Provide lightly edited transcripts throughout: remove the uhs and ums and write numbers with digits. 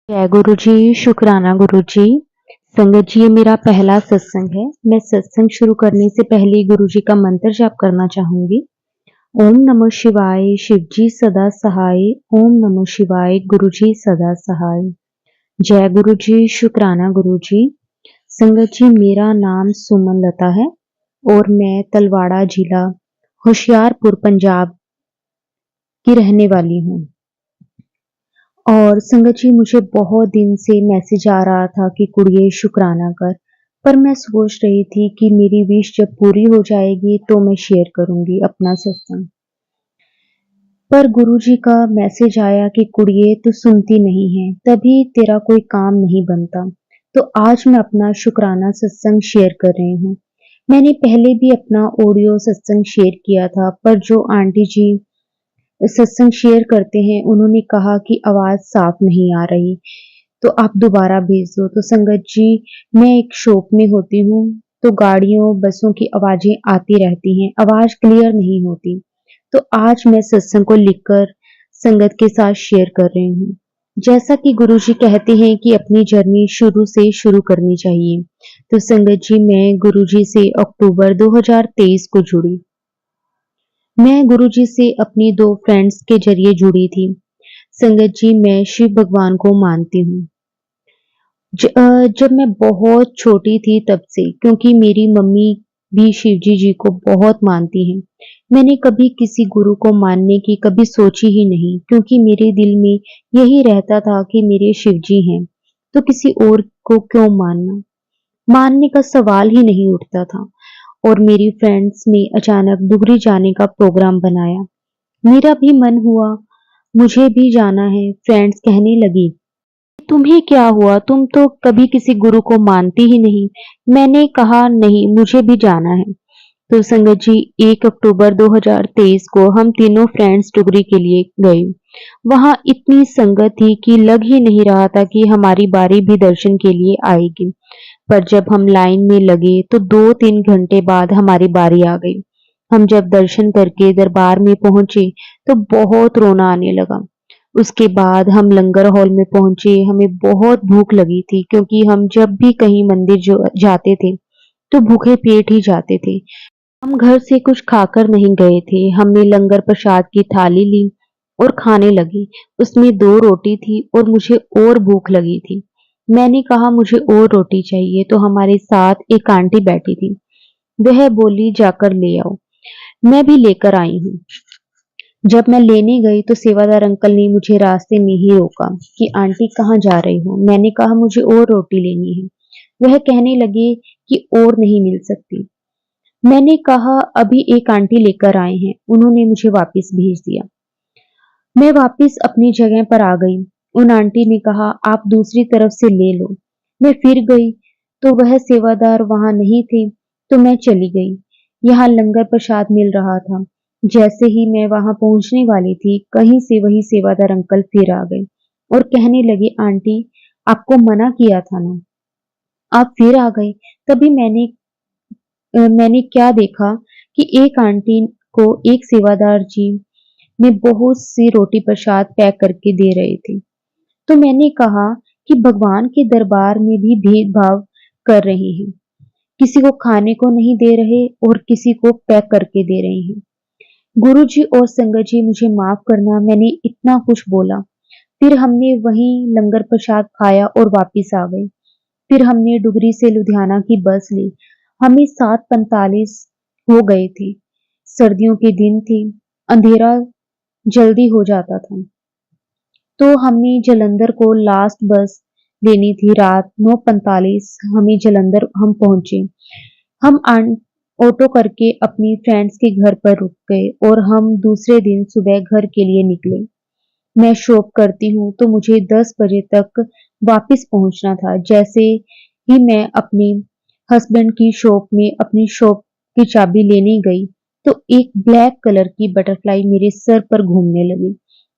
जय गुरु जी, शुक्राना गुरु जी। संगत जी, ये मेरा पहला सत्संग है। मैं सत्संग शुरू करने से पहले गुरु जी का मंत्र जाप करना चाहूंगी। ओम नमः शिवाय, शिव जी सदा सहाय। ओम नमः शिवाय, गुरु जी सदा सहाय। जय गुरु जी, शुक्राना गुरु जी। संगत जी, मेरा नाम सुमन लता है और मैं तलवाड़ा जिला होशियारपुर पंजाब की रहने वाली हूँ। और संगत जी, मुझे बहुत दिन से मैसेज आ रहा था कि कुड़िए शुक्राना कर, पर मैं सोच रही थी कि मेरी विश जब पूरी हो जाएगी तो मैं शेयर करूंगी अपना सत्संग। पर गुरुजी का मैसेज आया कि कुड़िए तू सुनती नहीं है, तभी तेरा कोई काम नहीं बनता। तो आज मैं अपना शुक्राना सत्संग शेयर कर रही हूँ। मैंने पहले भी अपना ऑडियो सत्संग शेयर किया था, पर जो आंटी जी सत्संग शेयर करते हैं उन्होंने कहा कि आवाज साफ नहीं आ रही, तो आप दोबारा भेज दो। तो संगत जी, मैं एक शॉप में होती हूँ, तो गाड़ियों बसों की आवाजें आती रहती हैं, आवाज क्लियर नहीं होती। तो आज मैं सत्संग को लिखकर संगत के साथ शेयर कर रही हूँ। जैसा कि गुरु जी कहते हैं कि अपनी जर्नी शुरू से शुरू करनी चाहिए, तो संगत जी मैं गुरु जी से अक्टूबर 2023 को जुड़ी। मैं गुरुजी से अपनी 2 फ्रेंड्स के जरिए जुड़ी थी। संगत जी, मैं शिव भगवान को मानती हूँ। जब मैं बहुत छोटी थी तब से, क्योंकि मेरी मम्मी भी शिवजी जी को बहुत मानती हैं। मैंने कभी किसी गुरु को मानने की कभी सोची ही नहीं, क्योंकि मेरे दिल में यही रहता था कि मेरे शिवजी हैं, तो किसी और को क्यों मानना? मानने का सवाल ही नहीं उठता था। और मेरी फ्रेंड्स ने अचानक डुगरी जाने का प्रोग्राम बनाया। मेरा भी मन हुआ, मुझे भी जाना है। फ्रेंड्स कहने लगी, तुम्हें क्या हुआ? तुम तो कभी किसी गुरु को मानती ही नहीं। मैंने कहा, नहीं, मुझे भी जाना है। तो संगत जी, 1 अक्टूबर 2023 को हम तीनों फ्रेंड्स डुगरी के लिए गए। वहां इतनी संगत थी कि लग ही नहीं रहा था कि हमारी बारी भी दर्शन के लिए आएगी। पर जब हम लाइन में लगे तो 2-3 घंटे बाद हमारी बारी आ गई। हम जब दर्शन करके दरबार में पहुंचे तो बहुत रोना आने लगा। उसके बाद हम लंगर हॉल में पहुंचे। हमें बहुत भूख लगी थी, क्योंकि हम जब भी कहीं मंदिर जाते थे तो भूखे पेट ही जाते थे। हम घर से कुछ खाकर नहीं गए थे। हमने लंगर प्रसाद की थाली ली और खाने लगे। उसमें 2 रोटी थी और मुझे और भूख लगी थी। मैंने कहा, मुझे और रोटी चाहिए, तो हमारे साथ एक आंटी बैठी थी। वह बोली, जाकर ले आओ। मैं भी लेकर आई हूँ। जब मैं लेने गई तो सेवादार अंकल ने मुझे रास्ते में ही रोका कि आंटी कहाँ जा रही हो? मैंने कहा, मुझे और रोटी लेनी है। वह कहने लगे कि और नहीं मिल सकती। मैंने कहा, अभी एक आंटी लेकर आए हैं। उन्होंने मुझे वापस भेज दिया। मैं वापस अपनी जगह पर आ गई। उन आंटी ने कहा, आप दूसरी तरफ से ले लो। मैं फिर गई तो वह सेवादार वहां नहीं थे, तो मैं चली गई। यहाँ लंगर प्रसाद मिल रहा था। जैसे ही मैं वहां पहुंचने वाली थी, कहीं से वही सेवादार अंकल फिर आ गए और कहने लगे, आंटी, आपको मना किया था ना, आप फिर आ गए। तभी मैंने क्या देखा कि एक आंटी को एक सेवादार जी में बहुत सी रोटी प्रसाद पैक करके दे रहे थे। तो मैंने कहा कि भगवान के दरबार में भी भेदभाव कर रहे हैं। किसी को खाने को नहीं दे रहे और किसी को पैक करके दे रहे हैं। गुरु जी और संगत जी, मुझे माफ करना, मैंने इतना कुछ बोला। फिर हमने वहीं लंगर प्रसाद खाया और वापिस आ गए। फिर हमने डुगरी से लुधियाना की बस ली। हमें 7:45 हो गए थे। सर्दियों के दिन थे, अंधेरा जल्दी हो जाता था। तो हमने जलंधर को लास्ट बस लेनी थी। रात 9:45 हमें जलंधर हम पहुंचे। हम ऑटो करके अपनी फ्रेंड्स के घर पर रुक गए और हम दूसरे दिन सुबह घर के लिए निकले। मैं शॉप करती हूँ, तो मुझे 10 बजे तक वापस पहुंचना था। जैसे ही मैं अपने हस्बैंड की शॉप में अपनी शॉप की चाबी लेने गई, तो एक ब्लैक कलर की बटरफ्लाई मेरे सर पर घूमने लगी।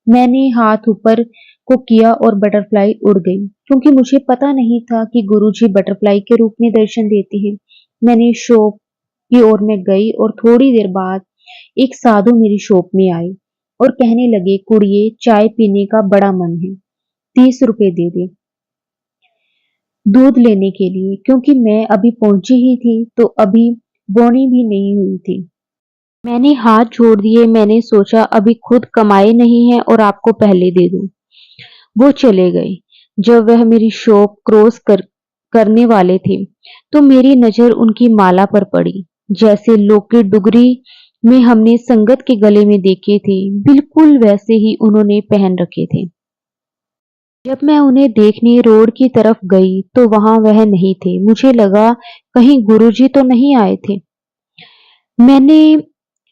मैंने हाथ ऊपर को किया और बटरफ्लाई उड़ गई, क्योंकि मुझे पता नहीं था कि गुरुजी बटरफ्लाई के रूप में दर्शन देते हैं। मैंने शॉप की ओर में गई और थोड़ी देर बाद एक साधु मेरी शॉप में आए और कहने लगे, कुड़िए, चाय पीने का बड़ा मन है। 30 रुपए दे दे दूध लेने के लिए, क्योंकि मैं अभी पहुंची ही थी तो अभी बोनी भी नहीं हुई थी। मैंने हाथ जोड़ दिए। मैंने सोचा अभी खुद कमाए नहीं है और आपको पहले दे दूं। वो चले गए। जब वह मेरी शॉप करने वाले थे तो मेरी नजर उनकी माला पर पड़ी। जैसे लोके डुगरी में हमने संगत के गले में देखे थे, बिल्कुल वैसे ही उन्होंने पहन रखे थे। जब मैं उन्हें देखने रोड की तरफ गई तो वहां वह नहीं थे। मुझे लगा कहीं गुरुजी तो नहीं आए थे। मैंने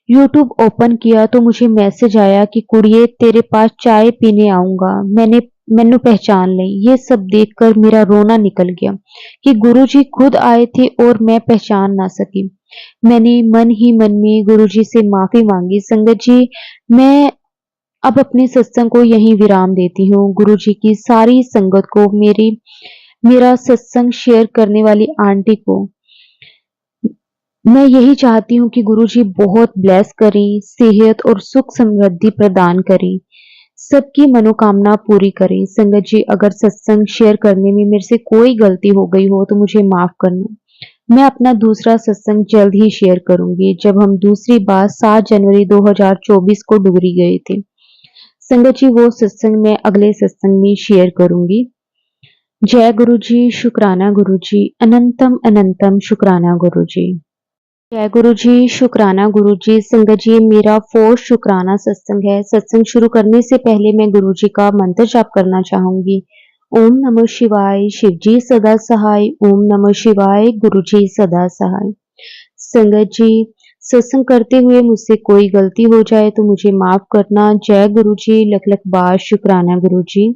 यूट्यूब ओपन किया तो मुझे मैसेज आया कि कुड़िए तेरे पास चाय पीने आऊंगा, मैनू पहचान ले। ये सब देखकर मेरा रोना निकल गया कि गुरुजी खुद आए थे और मैं पहचान ना सकी। मैंने मन ही मन में गुरुजी से माफी मांगी। संगत जी, मैं अब अपने सत्संग को यहीं विराम देती हूँ। गुरुजी की सारी संगत को, मेरा सत्संग शेयर करने वाली आंटी को मैं यही चाहती हूँ कि गुरुजी बहुत ब्लेस करें, सेहत और सुख समृद्धि प्रदान करें, सबकी मनोकामना पूरी करें। संगत जी, अगर सत्संग शेयर करने में मेरे से कोई गलती हो गई हो तो मुझे माफ करना। मैं अपना दूसरा सत्संग जल्द ही शेयर करूंगी, जब हम दूसरी बार 7 जनवरी 2024 को डुगरी गए थे। संगत जी, वो सत्संग मैं अगले सत्संग में शेयर करूंगी। जय गुरु जी, शुक्राना गुरु जी, अनंतम अनंतम शुक्राना गुरु जी। जय गुरु जी, शुक्राना गुरु जी। संगत जी, मेरा 4th शुक्राना सत्संग है। सत्संग शुरू करने से पहले मैं गुरु जी का मंत्र जाप करना चाहूंगी। ओम नमः शिवाय, शिव जी सदा सहाय। ओम नमः शिवाय, गुरु जी सदा सहाय। संगत जी, सत्संग करते हुए मुझसे कोई गलती हो जाए तो मुझे माफ करना। जय गुरु जी, लख लख बार शुक्राना गुरु जी।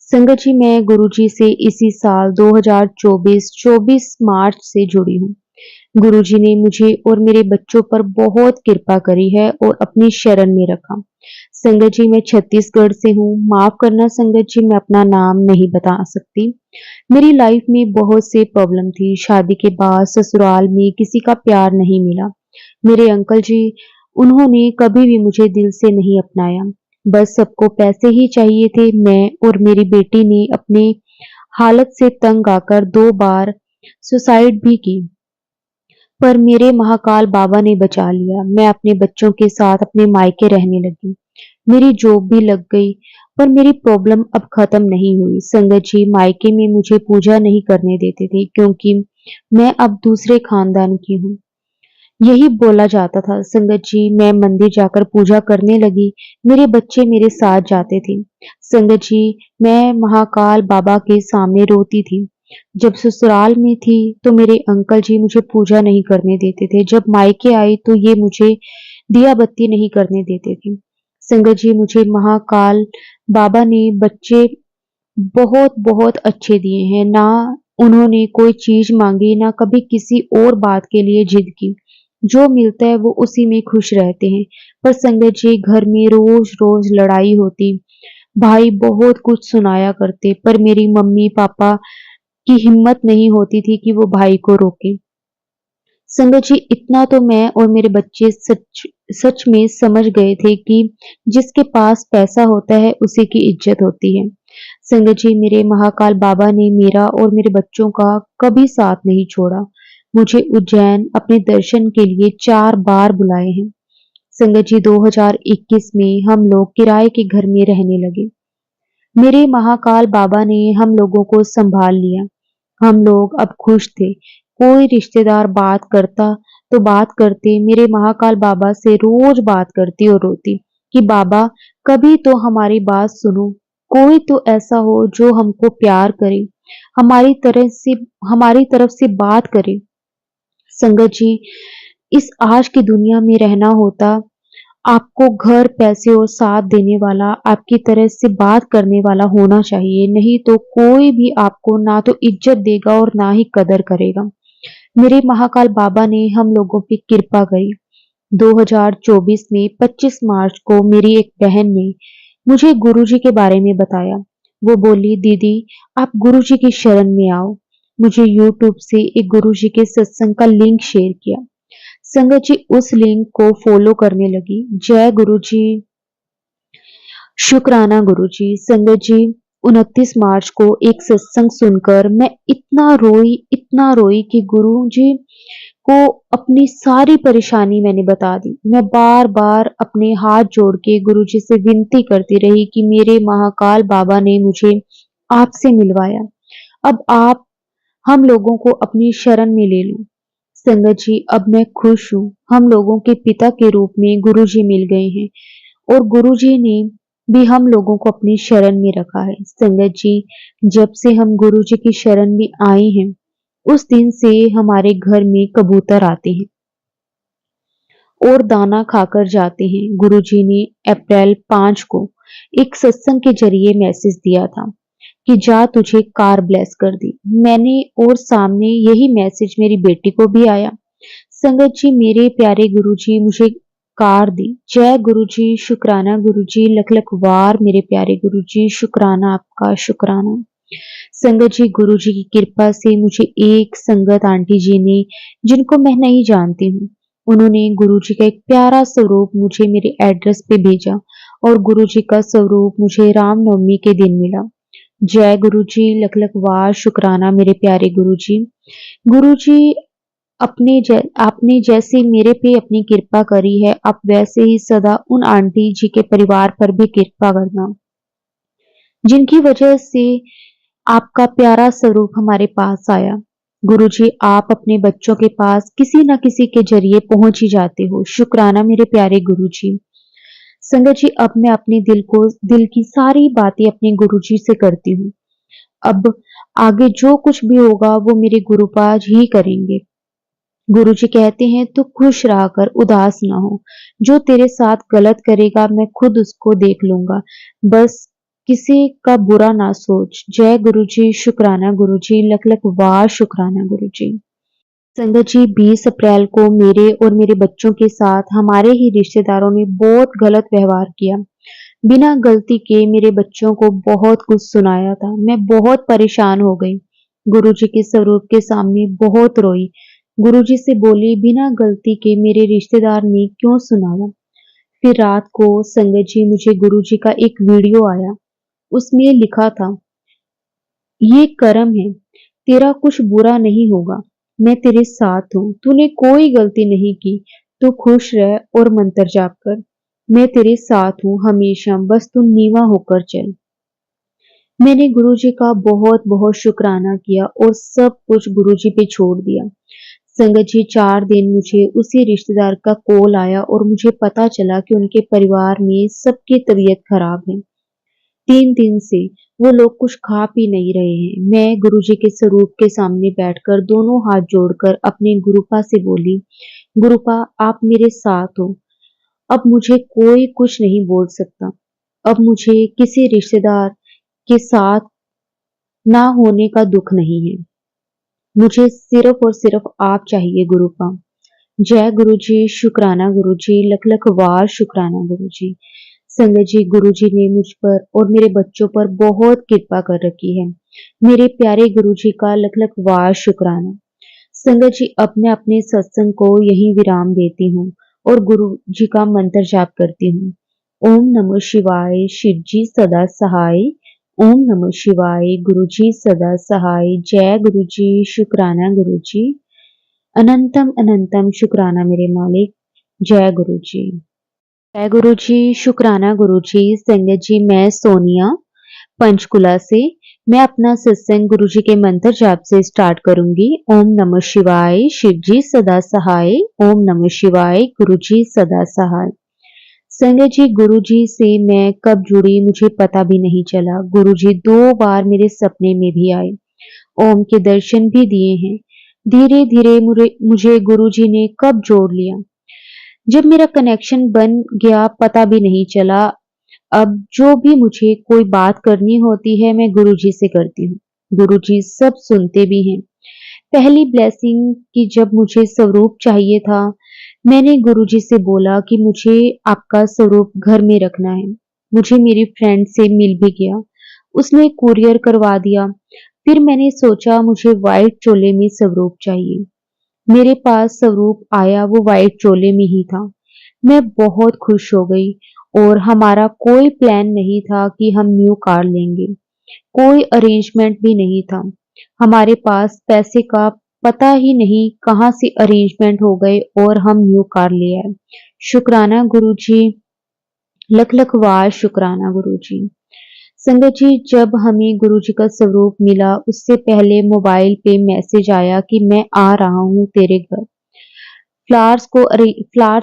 संगत जी, मैं गुरु जी से इसी साल 24 मार्च से जुड़ी हूँ। गुरुजी ने मुझे और मेरे बच्चों पर बहुत कृपा करी है और अपनी शरण में रखा। संगत जी, मैं छत्तीसगढ़ से हूँ। माफ करना संगत जी, मैं अपना नाम नहीं बता सकती। मेरी लाइफ में बहुत से प्रॉब्लम थी। शादी के बाद ससुराल में किसी का प्यार नहीं मिला। मेरे अंकल जी, उन्होंने कभी भी मुझे दिल से नहीं अपनाया। बस सबको पैसे ही चाहिए थे। मैं और मेरी बेटी ने अपने हालत से तंग आकर 2 बार सुसाइड भी की, पर मेरे महाकाल बाबा ने बचा लिया। मैं अपने बच्चों के साथ अपने मायके रहने लगी। मेरी जॉब भी लग गई, पर मेरी प्रॉब्लम अब खत्म नहीं हुई। संगत जी, मायके में मुझे पूजा नहीं करने देते थे, क्योंकि मैं अब दूसरे खानदान की हूँ। यही बोला जाता था। संगत जी, मैं मंदिर जाकर पूजा करने लगी। मेरे बच्चे मेरे साथ जाते थे। संगत जी, मैं महाकाल बाबा के सामने रोती थी। जब ससुराल में थी तो मेरे अंकल जी मुझे पूजा नहीं करने देते थे। जब मायके आई तो ये मुझे दिया बत्ती नहीं करने देते थे। संगत जी, मुझे महाकाल बाबा ने बच्चे बहुत बहुत अच्छे दिए हैं। ना उन्होंने कोई चीज मांगी, ना कभी किसी और बात के लिए जिद की। जो मिलता है वो उसी में खुश रहते हैं। पर संगत जी, घर में रोज रोज लड़ाई होती। भाई बहुत कुछ सुनाया करते, पर मेरी मम्मी पापा की हिम्मत नहीं होती थी कि वो भाई को रोके। संगत जी, इतना तो मैं और मेरे बच्चे सच सच में समझ गए थे कि जिसके पास पैसा होता है उसी की इज्जत होती है। संगत जी, मेरे महाकाल बाबा ने मेरा और मेरे बच्चों का कभी साथ नहीं छोड़ा। मुझे उज्जैन अपने दर्शन के लिए 4 बार बुलाए हैं। संगत जी, 2021 में हम लोग किराए के घर में रहने लगे। मेरे महाकाल बाबा ने हम लोगों को संभाल लिया। हम लोग अब खुश थे। कोई रिश्तेदार बात करता तो बात करते, मेरे महाकाल बाबा से रोज बात करती और रोती कि बाबा कभी तो हमारी बात सुनो, कोई तो ऐसा हो जो हमको प्यार करे, हमारी तरफ से बात करे। संगत जी, इस आज की दुनिया में रहना होता, आपको घर, पैसे और साथ देने वाला, आपकी तरह से बात करने वाला होना चाहिए। नहीं तो कोई भी आपको ना तो इज्जत देगा और ना ही कदर करेगा। मेरे महाकाल बाबा ने हम लोगों पे कृपा करी। 2024 में 25 मार्च को मेरी एक बहन ने मुझे गुरुजी के बारे में बताया। वो बोली, दीदी आप गुरुजी की शरण में आओ। मुझे यूट्यूब से एक गुरुजी के सत्संग का लिंक शेयर किया। संगत जी, उस लिंक को फॉलो करने लगी। जय गुरु जी, शुक्राना गुरु जी। संगत जी, 29 मार्च को एक सत्संग सुनकर मैं इतना रोई कि गुरुजी को अपनी सारी परेशानी मैंने बता दी। मैं बार-बार अपने हाथ जोड़ के गुरुजी से विनती करती रही कि मेरे महाकाल बाबा ने मुझे आपसे मिलवाया। अब आप हम लोगों को अपनी शरण में ले लो। संगत जी, अब मैं खुश हूँ। हम लोगों के पिता के रूप में गुरुजी मिल गए हैं और गुरुजी ने भी हम लोगों को अपनी शरण में रखा है। संगत जी, जब से हम गुरुजी की शरण में आए हैं, उस दिन से हमारे घर में कबूतर आते हैं और दाना खाकर जाते हैं। गुरुजी ने अप्रैल 5 को एक सत्संग के जरिए मैसेज दिया था कि जा तुझे कार ब्लेस कर दी। मैंने और सामने यही मैसेज मेरी बेटी को भी आया। संगत जी, मेरे प्यारे गुरुजी मुझे कार दी। जय गुरुजी, शुक्राना गुरुजी, लख लख वार मेरे प्यारे गुरुजी, शुक्राना आपका शुक्राना। संगत जी, गुरुजी की कृपा से मुझे एक संगत आंटी जी ने, जिनको मैं नहीं जानती हूँ, उन्होंने गुरुजी का एक प्यारा स्वरूप मुझे मेरे एड्रेस पे भेजा और गुरुजी का स्वरूप मुझे रामनवमी के दिन मिला। जय गुरुजी, लख लख वार शुक्राना मेरे प्यारे गुरुजी। गुरुजी, आपने जैसे मेरे पे अपनी कृपा करी है, आप वैसे ही सदा उन आंटी जी के परिवार पर भी कृपा करना, जिनकी वजह से आपका प्यारा स्वरूप हमारे पास आया। गुरुजी, आप अपने बच्चों के पास किसी न किसी के जरिए पहुंच ही जाते हो। शुक्राना मेरे प्यारे गुरुजी। संगत जी, अब मैं अपने दिल की सारी बातें अपने गुरुजी से करती हूँ। अब आगे जो कुछ भी होगा वो मेरे गुरुपाज ही करेंगे। गुरुजी कहते हैं तू खुश रहा कर, उदास ना हो। जो तेरे साथ गलत करेगा मैं खुद उसको देख लूंगा। बस किसी का बुरा ना सोच। जय गुरुजी, शुक्राना गुरुजी, लख लख वार शुक्राना गुरुजी। संगत जी, 20 अप्रैल को मेरे और मेरे बच्चों के साथ हमारे ही रिश्तेदारों ने बहुत गलत व्यवहार किया। बिना गलती के मेरे बच्चों को बहुत कुछ सुनाया था। मैं बहुत परेशान हो गई। गुरुजी के स्वरूप के सामने बहुत रोई। गुरुजी से बोली बिना गलती के मेरे रिश्तेदार ने क्यों सुनाया। फिर रात को संगत जी मुझे गुरुजी का एक वीडियो आया। उसमें लिखा था, ये कर्म है, तेरा कुछ बुरा नहीं होगा, मैं तेरे साथ हूँ, तूने कोई गलती नहीं की, तू खुश रह और मंत्र जाप कर, मैं तेरे साथ हूँ हमेशा, बस तू नीवा होकर चल। मैंने गुरुजी का बहुत बहुत शुक्राना किया और सब कुछ गुरुजी पे छोड़ दिया। संगत जी, 4 दिन मुझे उसी रिश्तेदार का कॉल आया और मुझे पता चला कि उनके परिवार में सबकी तबीयत खराब है। 3 दिन से वो लोग कुछ खा पी नहीं रहे हैं। मैं गुरुजी के स्वरूप के सामने बैठकर दोनों हाथ जोड़कर अपने गुरुपा से बोली, गुरुपा आप मेरे साथ हो। अब मुझे कोई कुछ नहीं बोल सकता। अब मुझे किसी रिश्तेदार के साथ ना होने का दुख नहीं है। मुझे सिर्फ और सिर्फ आप चाहिए गुरुपा। जय गुरुजी, शुक्राना गुरुजी, लख लख वार शुक्राना गुरुजी। संगत जी, गुरुजी ने मुझ पर और मेरे बच्चों पर बहुत कृपा कर रखी है। मेरे प्यारे गुरुजी का लख लख वार शुक्राना। संगत जी, अब मैं अपने सत्संग को यहीं विराम देती हूँ और गुरु जी का मंत्र जाप करती हूँ। ओम नमः शिवाय, शिव जी सदा सहाय। ओम नमः शिवाय, गुरु जी सदा सहाय। जय गुरु जी, शुक्राना गुरु जी। अनंतम अनंतम शुक्राना मेरे मालिक। जय गुरु जी। जय गुरु जी, शुक्राना गुरु जी। संगत जी, मैं सोनिया पंचकुला से मैं अपना सत्संग गुरु जी के मंत्र जाप से स्टार्ट करूंगी। ओम नमः शिवाय, शिव जी सदा सहाय। ओम नमः शिवाय, गुरु जी सदा सहाय। संगत जी, गुरु जी से मैं कब जुड़ी मुझे पता भी नहीं चला। गुरु जी 2 बार मेरे सपने में भी आए, ओम के दर्शन भी दिए हैं। धीरे धीरे मुझे गुरु जी ने कब जोड़ लिया, जब मेरा कनेक्शन बन गया पता भी नहीं चला। अब जो भी मुझे कोई बात करनी होती है मैं गुरु जी से करती हूँ। गुरु जी सब सुनते भी हैं। पहली ब्लेसिंग की जब मुझे स्वरूप चाहिए था, मैंने गुरुजी से बोला कि मुझे आपका स्वरूप घर में रखना है। मुझे मेरी फ्रेंड से मिल भी गया, उसने कुरियर करवा दिया। फिर मैंने सोचा मुझे व्हाइट चोले में स्वरूप चाहिए। मेरे पास स्वरूप आया, वो व्हाइट चोले में ही था। मैं बहुत खुश हो गई और हमारा कोई प्लान नहीं था कि हम न्यू कार लेंगे। कोई अरेंजमेंट भी नहीं था। हमारे पास पैसे का पता ही नहीं कहाँ से अरेंजमेंट हो गए और हम न्यू कार ले आए। शुक्राना गुरुजी, लख लख वार शुक्राना गुरुजी। संगत जी, जब हमें गुरुजी का स्वरूप मिला उससे पहले मोबाइल पे मैसेज आया कि मैं आ रहा हूँ तेरे घर। फ्लावर्स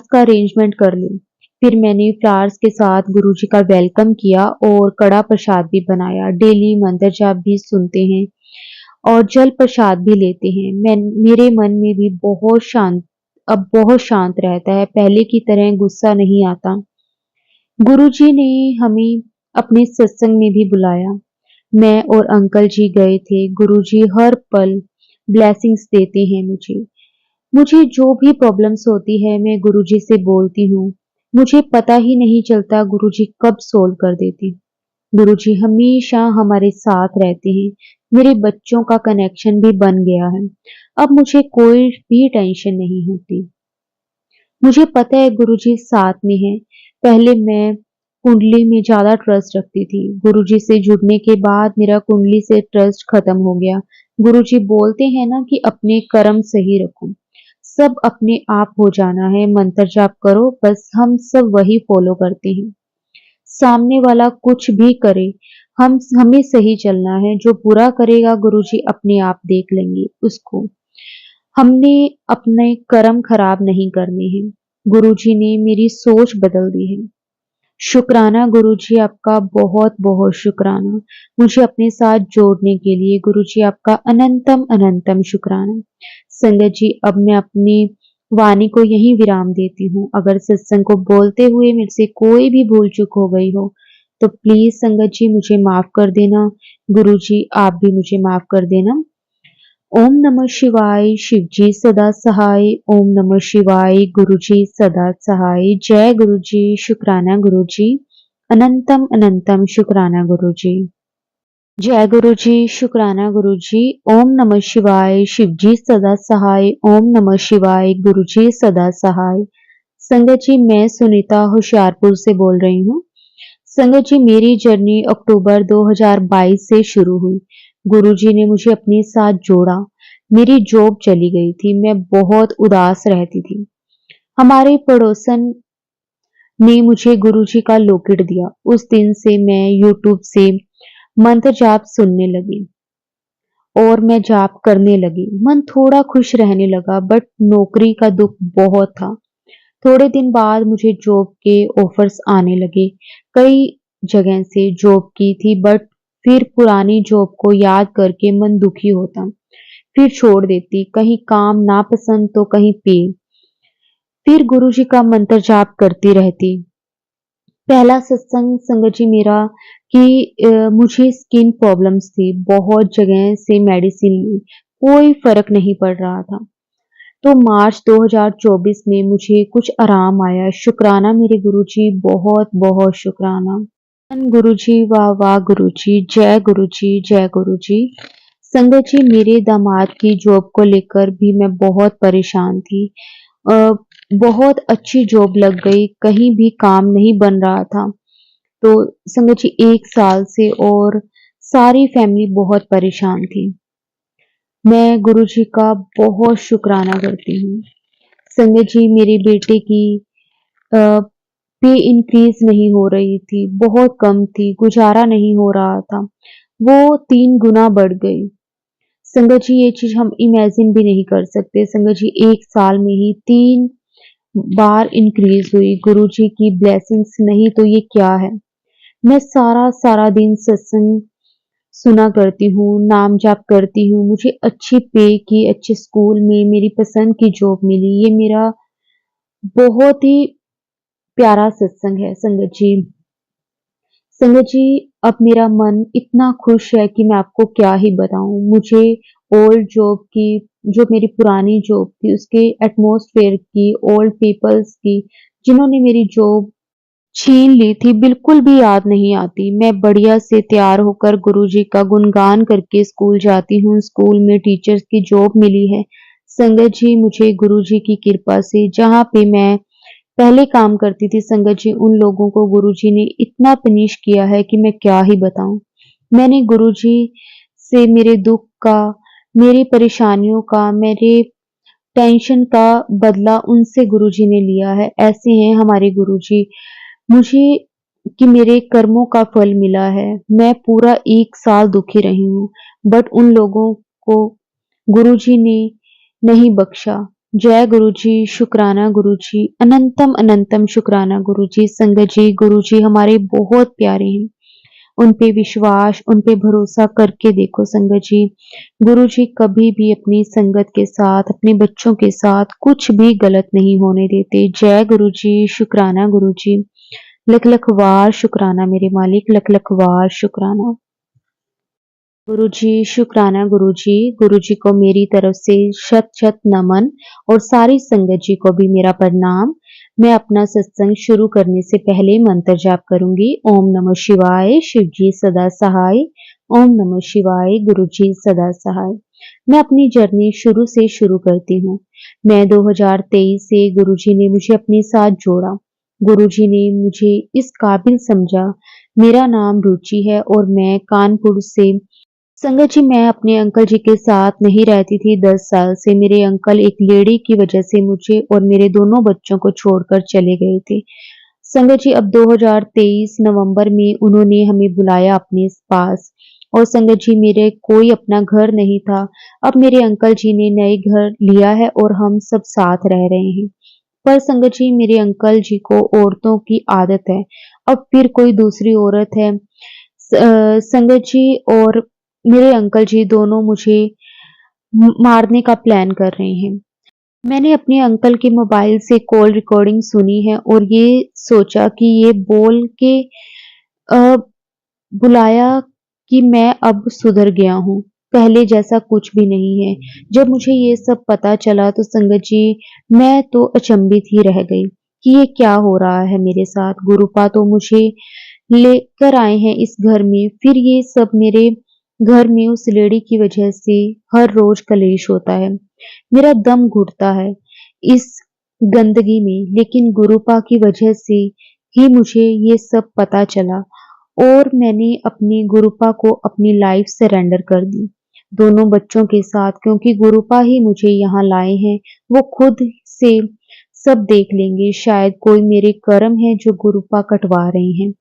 का अरेंजमेंट कर ले। फिर मैंने फ्लावर्स के साथ गुरुजी का वेलकम किया और कड़ा प्रसाद भी बनाया। डेली मंत्र जाप भी सुनते हैं और जल प्रसाद भी लेते हैं। मेरे मन में भी बहुत शांत रहता है। पहले की तरह गुस्सा नहीं आता। गुरुजी ने हमें अपने सत्संग में भी बुलाया। मैं और अंकल जी गए थे। गुरुजी हर पल ब्लेसिंग्स देते हैं मुझे। मुझे जो भी प्रॉब्लम्स होती है मैं गुरुजी से बोलती हूँ। मुझे पता ही नहीं चलता गुरुजी कब सोल्व कर देती। गुरुजी हमेशा हमारे साथ रहते हैं। मेरे बच्चों का कनेक्शन भी बन गया है। अब मुझे कोई भी टेंशन नहीं होती। मुझे पता है गुरुजी साथ में है। पहले मैं कुंडली में ज्यादा ट्रस्ट रखती थी। गुरुजी से जुड़ने के बाद मेरा कुंडली से ट्रस्ट खत्म हो गया। गुरुजी बोलते हैं ना कि अपने कर्म सही रखो। सब अपने आप हो जाना है। मंत्र जाप करो, बस हम सब वही फॉलो करते हैं। सामने वाला कुछ भी करे, हमें सही चलना है। जो बुरा करेगा गुरुजी अपने आप देख लेंगे उसको। हमने अपने कर्म खराब नहीं करने हैं। गुरुजी ने मेरी सोच बदल दी है। शुक्राना गुरुजी, आपका बहुत बहुत शुक्राना मुझे अपने साथ जोड़ने के लिए। गुरुजी आपका अनंतम अनंतम शुक्राना। संगत जी, अब मैं अपनी वाणी को यहीं विराम देती हूँ। अगर सत्संग को बोलते हुए मेरे से कोई भी भूल चूक हो गई हो तो प्लीज संगत जी मुझे माफ कर देना। गुरुजी आप भी मुझे माफ कर देना। ओम नमः शिवाय, शिवजी सदा सहाय। ओम नमः शिवाय, गुरुजी सदा सहाय। जय गुरुजी, शुक्राना गुरुजी, अनंतम अनंतम शुक्राना गुरुजी। जय गुरुजी, शुक्राना गुरुजी। ओम नमः शिवाय, शिवजी सदा सहाय। ओम नमः शिवाय, गुरुजी सदा सहाय। संगत जी, मैं सुनीता होशियारपुर से बोल रही हूँ। संगत जी, मेरी जर्नी अक्टूबर 2022 से शुरू हुई। गुरुजी ने मुझे अपने साथ जोड़ा। मेरी जॉब चली गई थी। मैं बहुत उदास रहती थी। हमारे पड़ोसन ने मुझे गुरुजी का लॉकेट दिया। उस दिन से मैं यूट्यूब से मंत्र जाप सुनने लगी और मैं जाप करने लगी। मन थोड़ा खुश रहने लगा, बट नौकरी का दुख बहुत था। थोड़े दिन बाद मुझे जॉब के ऑफर्स आने लगे। कई जगह से जॉब की थी, बट फिर पुरानी जॉब को याद करके मन दुखी होता। फिर छोड़ देती। कहीं काम नापसंद तो कहीं पे। फिर गुरुजी का मंत्र जाप करती रहती। पहला सत्संग संगत जी मेरा कि मुझे स्किन प्रॉब्लम्स थी। बहुत जगह से मेडिसिन ली, कोई फर्क नहीं पड़ रहा था। तो मार्च 2024 में मुझे कुछ आराम आया। शुक्राना मेरे गुरुजी, बहुत बहुत शुक्राना। गुरुजी, वाह वाह गुरुजी, जय गुरुजी, जय गुरुजी। संगत जी, मेरे दामाद की जॉब को लेकर भी मैं बहुत परेशान थी। अ, बहुत अच्छी जॉब लग गई, कहीं भी काम नहीं बन रहा था। तो संगत जी 1 साल से और सारी फैमिली बहुत परेशान थी। मैं गुरुजी का बहुत शुक्राना करती हूँ। संगत जी, मेरे बेटे की अ, पे इंक्रीज नहीं हो रही थी, बहुत कम थी, गुजारा नहीं हो रहा था। वो 3 गुना बढ़ गई। संगत जी, ये चीज हम इमेजिन भी नहीं कर सकते। संगत जी 1 साल में ही 3 बार इंक्रीज हुई। गुरुजी की ब्लेसिंग्स नहीं तो ये क्या है। मैं सारा सारा दिन सत्संग सुना करती हूँ, नाम जाप करती हूँ। मुझे अच्छी पे की अच्छे स्कूल में मेरी पसंद की जॉब मिली। ये मेरा बहुत ही प्यारा सत्संग है संगत जी। संगत जी, अब मेरा मन इतना खुश है कि मैं आपको क्या ही बताऊं। मुझे ओल्ड जॉब की, जो मेरी पुरानी जॉब थी, उसके एटमॉस्फेयर की, ओल्ड पीपल्स की, जिन्होंने मेरी जॉब छीन ली थी, बिल्कुल भी याद नहीं आती। मैं बढ़िया से तैयार होकर गुरुजी का गुणगान करके स्कूल जाती हूँ। स्कूल में टीचर्स की जॉब मिली है। संगत जी, मुझे गुरुजी की कृपा से जहाँ पे मैं पहले काम करती थी, संगत जी उन लोगों को गुरुजी ने इतना पनिश किया है कि मैं क्या ही बताऊं। मैंने गुरुजी से मेरे दुख का, मेरी परेशानियों का, मेरे टेंशन का बदला उनसे गुरुजी ने लिया है। ऐसे हैं हमारे गुरुजी। मुझे कि मेरे कर्मों का फल मिला है। मैं पूरा 1 साल दुखी रही हूँ, बट उन लोगों को गुरुजी ने नहीं बख्शा। जय गुरुजी, शुक्राना गुरुजी, अनंतम अनंतम शुक्राना गुरुजी। संगत जी, गुरुजी हमारे बहुत प्यारे हैं। उन पे विश्वास, उन पे भरोसा करके देखो संगत जी। गुरुजी कभी भी अपनी संगत के साथ, अपने बच्चों के साथ कुछ भी गलत नहीं होने देते। जय गुरुजी, शुक्राना गुरुजी। लख लख वार शुक्राना मेरे मालिक, लख लख वार शुक्राना। गुरुजी, शुक्राना गुरुजी। गुरुजी को मेरी तरफ से शत शत नमन और सारी संगत जी को भी मेरा प्रणाम। मैं अपना सत्संग शुरू करने से पहले मंत्र जाप करूंगी। ओम नमः शिवाय, शिव जी सदा सहाय। ओम नमः शिवाय, गुरु जी सदा सहाय। मैं अपनी जर्नी शुरू से शुरू करती हूँ। मैं 2023 से गुरुजी ने मुझे अपने साथ जोड़ा। गुरुजी ने मुझे इस काबिल समझा। मेरा नाम रुचि है और मैं कानपुर से। संगत जी, मैं अपने अंकल जी के साथ नहीं रहती थी 10 साल से। मेरे अंकल एक लेडी की वजह से मुझे और मेरे दोनों बच्चों को छोड़कर चले गए थे। संगत जी, अब 2023 नवंबर में उन्होंने हमें बुलाया अपने पास। और संगत जी, मेरे कोई अपना घर नहीं था। अब मेरे अंकल जी ने नए घर लिया है और हम सब साथ रह रहे हैं। पर संगत जी, मेरे अंकल जी को औरतों की आदत है। अब फिर कोई दूसरी औरत है। संगत जी, और मेरे अंकल जी दोनों मुझे मारने का प्लान कर रहे हैं। मैंने अपने अंकल के मोबाइल से कॉल रिकॉर्डिंग सुनी है और ये सोचा कि ये बोल के अ, बुलाया कि मैं अब सुधर गया हूँ। पहले जैसा कुछ भी नहीं है। जब मुझे ये सब पता चला तो संगत जी, मैं तो अचंभित ही रह गई कि ये क्या हो रहा है मेरे साथ। गुरुपा तो मुझे लेकर आए हैं इस घर में, फिर ये सब मेरे घर में उस लेडी की वजह से हर रोज कलेश होता है। मेरा दम घुटता है इस गंदगी में, लेकिन गुरुपा की वजह से ही मुझे ये सब पता चला और मैंने अपनी गुरुपा को अपनी लाइफ सरेंडर कर दी। दोनों बच्चों के साथ, क्योंकि गुरुपा ही मुझे यहाँ लाए हैं। वो खुद से सब देख लेंगे। शायद कोई मेरे कर्म है जो गुरुपा कटवा रहे हैं।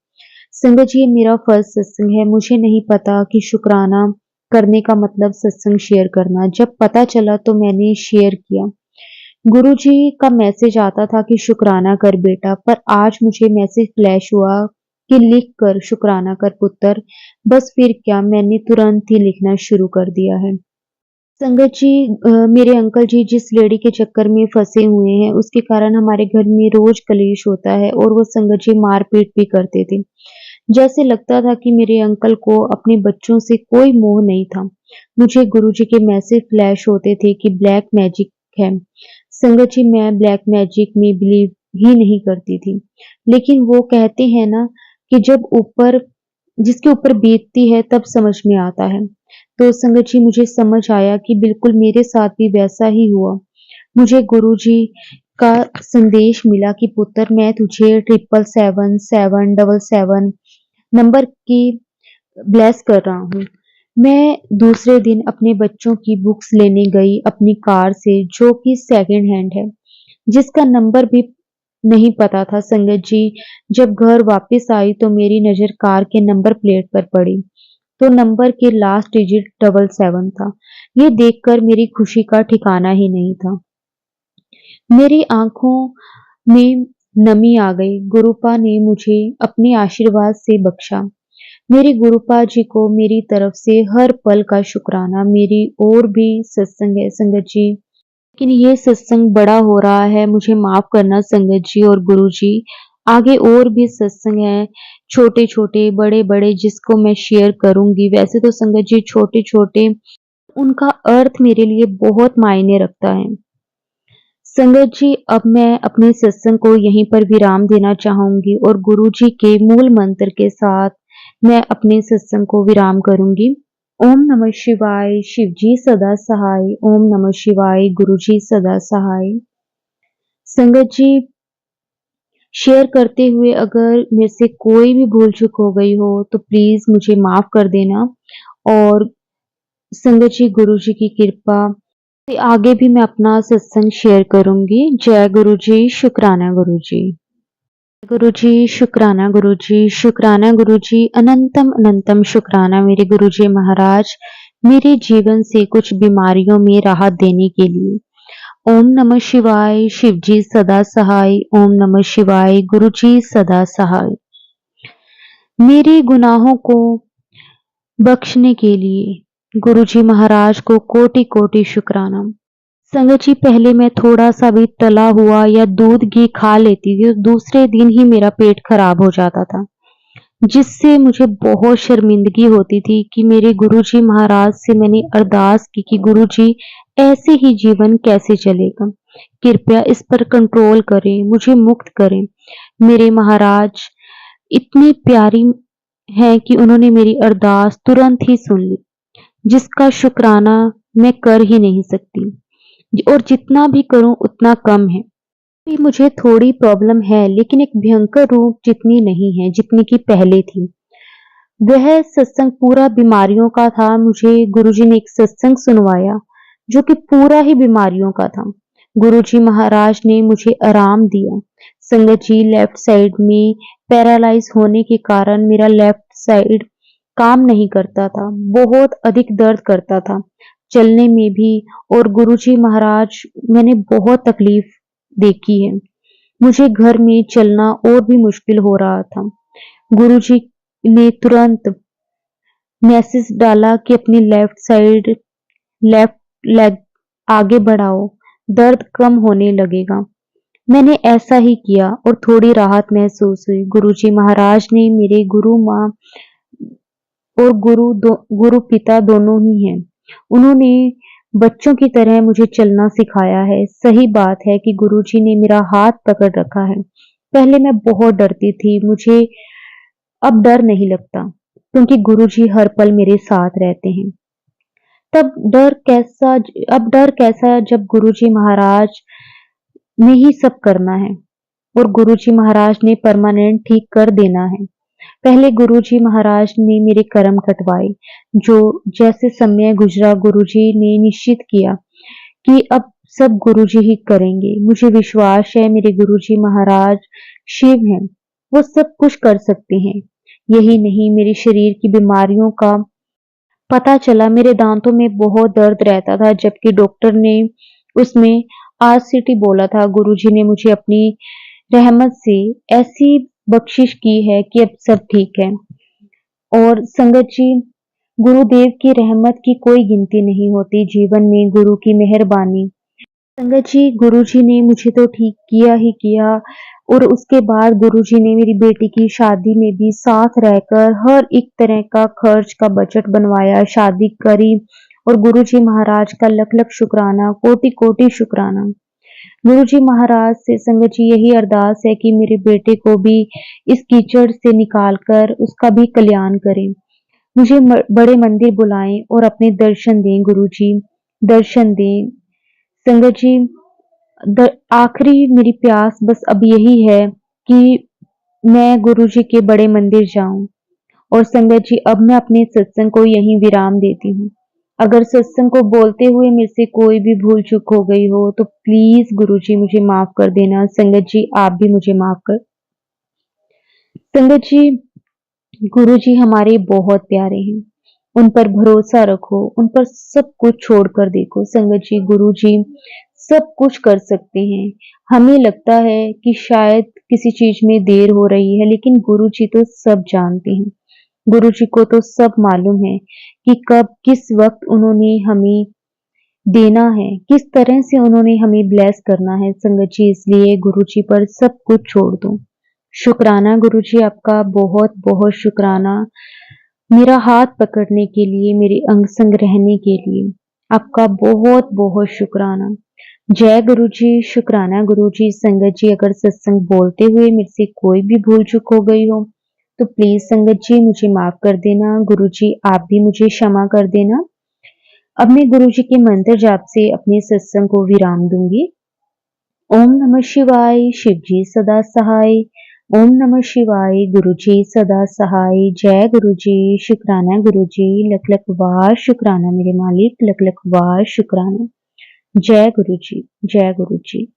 संगत जी, ये मेरा फर्स्ट सत्संग है। मुझे नहीं पता कि शुक्राना करने का मतलब सत्संग शेयर करना। जब पता चला तो मैंने शेयर किया। गुरुजी का मैसेज आता था कि शुक्राना कर बेटा, पर आज मुझे मैसेज फ्लैश हुआ कि लिख कर शुक्राना कर पुत्र। बस फिर क्या, मैंने तुरंत ही लिखना शुरू कर दिया है। संगत जी, मेरे अंकल जी जिस लेडी के चक्कर में फंसे हुए हैं, उसके कारण हमारे घर में रोज कलेश होता है और वो संगत जी मारपीट भी करते थे। जैसे लगता था कि मेरे अंकल को अपने बच्चों से कोई मोह नहीं था। मुझे गुरुजी के मैसेज फ्लैश होते थे कि ब्लैक मैजिक है। संगत जी, मैं ब्लैक मैजिक में बिलीव ही नहीं करती थी। लेकिन वो कहते हैं ना कि जब ऊपर जिसके ऊपर बीतती है तब समझ में आता है। तो संगत जी, मुझे समझ आया कि बिल्कुल मेरे साथ भी वैसा ही हुआ। मुझे गुरुजी का संदेश मिला कि पुत्र, मैं तुझे 777 नंबर की ब्लेस कर रहा हूँ। मैं दूसरे दिन अपने बच्चों की बुक्स लेने गई अपनी कार से, जो कि सेकंड हैंड है, जिसका नंबर भी नहीं पता था। संगत जी, जब घर वापस आई तो मेरी नजर कार के नंबर प्लेट पर पड़ी, तो नंबर के लास्ट डिजिट 77 था। ये देखकर मेरी खुशी का ठिकाना ही नहीं था। मेरी आंखों में नमी आ गई। गुरुपा ने मुझे अपने आशीर्वाद से बख्शा। मेरी गुरुपा जी को मेरी तरफ से हर पल का शुक्राना। मेरी और भी सत्संग है संगत जी, लेकिन ये सत्संग बड़ा हो रहा है। मुझे माफ करना संगत जी और गुरु जी। आगे और भी सत्संग है, छोटे छोटे बड़े बड़े, जिसको मैं शेयर करूंगी। वैसे तो संगत जी छोटे छोटे, उनका अर्थ मेरे लिए बहुत मायने रखता है। संगत जी, अब मैं अपने सत्संग को यहीं पर विराम देना चाहूंगी और गुरु जी के मूल मंत्र के साथ मैं अपने सत्संग को विराम करूंगी। ओम नमः शिवाय, शिव जी सदा सहाय। ओम नमः शिवाय, गुरु जी सदा सहाय। संगत जी, शेयर करते हुए अगर मेरे से कोई भी भूल-चूक हो गई हो तो प्लीज़ मुझे माफ़ कर देना और संगत जी, गुरु जी की कृपा से आगे भी मैं अपना सत्संग शेयर करूँगी। जय गुरु जी, शुक्राना गुरु जी। गुरु जी, शुक्राना गुरु जी, शुक्राना गुरु जी, अनंतम अनंतम शुक्राना मेरे गुरु जी महाराज, मेरे जीवन से कुछ बीमारियों में राहत देने के लिए। ओम नमः शिवाय, शिव जी सदा सहाय, ओम नमः शिवाय, गुरु जी सदा सहाय। मेरे गुनाहों को बख्शने के लिए गुरु जी महाराज को कोटि-कोटि शुक्राना। संगत जी, पहले मैं थोड़ा-सा भी तला हुआ या दूध घी खा लेती थी, तो दूसरे दिन ही मेरा पेट खराब हो जाता था, जिससे मुझे बहुत शर्मिंदगी होती थी कि मेरे गुरुजी महाराज से मैंने अरदास की कि गुरुजी ऐसे ही जीवन कैसे चलेगा? कृपया इस पर कंट्रोल करें, मुझे मुक्त करें। मेरे महाराज इतनी प्यारी हैं कि उन्होंने मेरी अरदास तुरंत ही सुन ली, जिसका शुक्राना मैं कर ही नहीं सकती और जितना भी करूँ उतना कम है। अभी मुझे थोड़ी प्रॉब्लम है, लेकिन एक भयंकर रूप जितनी नहीं है, जितनी कि पहले थी। वह सत्संग पूरा बीमारियों का था। मुझे गुरुजी ने एक सत्संग सुनवाया, जो कि पूरा ही बीमारियों का था। गुरुजी महाराज ने मुझे आराम दिया। संगत जी, लेफ्ट साइड में पैरालाइज होने के कारण मेरा लेफ्ट साइड काम नहीं करता था, बहुत अधिक दर्द करता था, चलने में भी। और गुरुजी महाराज, मैंने बहुत तकलीफ देखी है। मुझे घर में चलना और भी मुश्किल हो रहा था। गुरुजी ने तुरंत मैसेज डाला कि अपनी लेफ्ट साइड, लेफ्ट लेग आगे बढ़ाओ, दर्द कम होने लगेगा। मैंने ऐसा ही किया और थोड़ी राहत महसूस हुई। गुरुजी महाराज ने मेरे गुरु माँ और गुरु पिता दोनों ही हैं। उन्होंने बच्चों की तरह मुझे चलना सिखाया है। सही बात है कि गुरुजी ने मेरा हाथ पकड़ रखा है। पहले मैं बहुत डरती थी, मुझे अब डर नहीं लगता, क्योंकि गुरुजी हर पल मेरे साथ रहते हैं। तब डर कैसा अब डर कैसा जब गुरुजी महाराज ने ही सब करना है और गुरुजी महाराज ने परमानेंट ठीक कर देना है। पहले गुरुजी महाराज ने मेरे कर्म कटवाए, जो जैसे समय गुजरा गुरुजी ने निश्चित किया कि अब सब गुरुजी ही करेंगे। मुझे विश्वास है मेरे गुरुजी महाराज शिव हैं, वो सब कुछ कर सकते हैं। यही नहीं, मेरे शरीर की बीमारियों का पता चला। मेरे दांतों में बहुत दर्द रहता था, जबकि डॉक्टर ने उसमें आरसीटी बोला था। गुरुजी ने मुझे अपनी रहमत से ऐसी बख्शिश की है कि अब सब ठीक है। और संगत जी, गुरुदेव की रहमत की कोई गिनती नहीं होती जीवन में, गुरु की मेहरबानी। संगत जी, गुरुजी ने मुझे तो ठीक किया ही किया, और उसके बाद गुरुजी ने मेरी बेटी की शादी में भी साथ रहकर हर एक तरह का खर्च का बजट बनवाया, शादी करी। और गुरुजी महाराज का लख लख शुक्राना, कोटि कोटि शुक्राना। गुरुजी महाराज से संगत जी यही अरदास है कि मेरे बेटे को भी इस कीचड़ से निकाल कर उसका भी कल्याण करें। मुझे बड़े मंदिर बुलाएं और अपने दर्शन दें गुरुजी, दर्शन दें। संगत जी, आखिरी मेरी प्यास बस अब यही है कि मैं गुरुजी के बड़े मंदिर जाऊं। और संगत जी, अब मैं अपने सत्संग को यहीं विराम देती हूँ। अगर सत्संग को बोलते हुए मेरे से कोई भी भूल चूक हो गई हो तो प्लीज गुरुजी मुझे माफ कर देना। संगत जी, आप भी मुझे माफ कर। संगत जी, गुरुजी हमारे बहुत प्यारे हैं, उन पर भरोसा रखो, उन पर सब कुछ छोड़कर देखो। संगत जी, गुरुजी सब कुछ कर सकते हैं। हमें लगता है कि शायद किसी चीज में देर हो रही है, लेकिन गुरुजी तो सब जानते हैं। गुरुजी को तो सब मालूम है कि कब किस वक्त उन्होंने हमें देना है, किस तरह से उन्होंने हमें ब्लेस करना है। संगत जी, इसलिए गुरुजी पर सब कुछ छोड़ दो। शुक्राना गुरुजी, आपका बहुत बहुत शुक्राना मेरा हाथ पकड़ने के लिए, मेरे अंग संग रहने के लिए। आपका बहुत बहुत शुक्राना। जय गुरुजी, शुक्राना गुरुजी। संगत जी, अगर सत्संग बोलते हुए मेरे से कोई भी भूल चूक हो गई हो तो प्लीज संगत जी मुझे माफ कर देना। गुरुजी, आप भी मुझे क्षमा कर देना। अब मैं गुरुजी के मंत्र जाप से अपने सत्संग को विराम दूंगी। ओम नमः शिवाय शिव जी सदा सहाय। ओम नमः शिवाय गुरु जी सदा सहाय। जय गुरु जी, शुक्राना गुरु जी, लख लख वार शुक्राना मेरे मालिक, लख लख वार शुक्राना। जय गुरु जी, जय गुरु जी।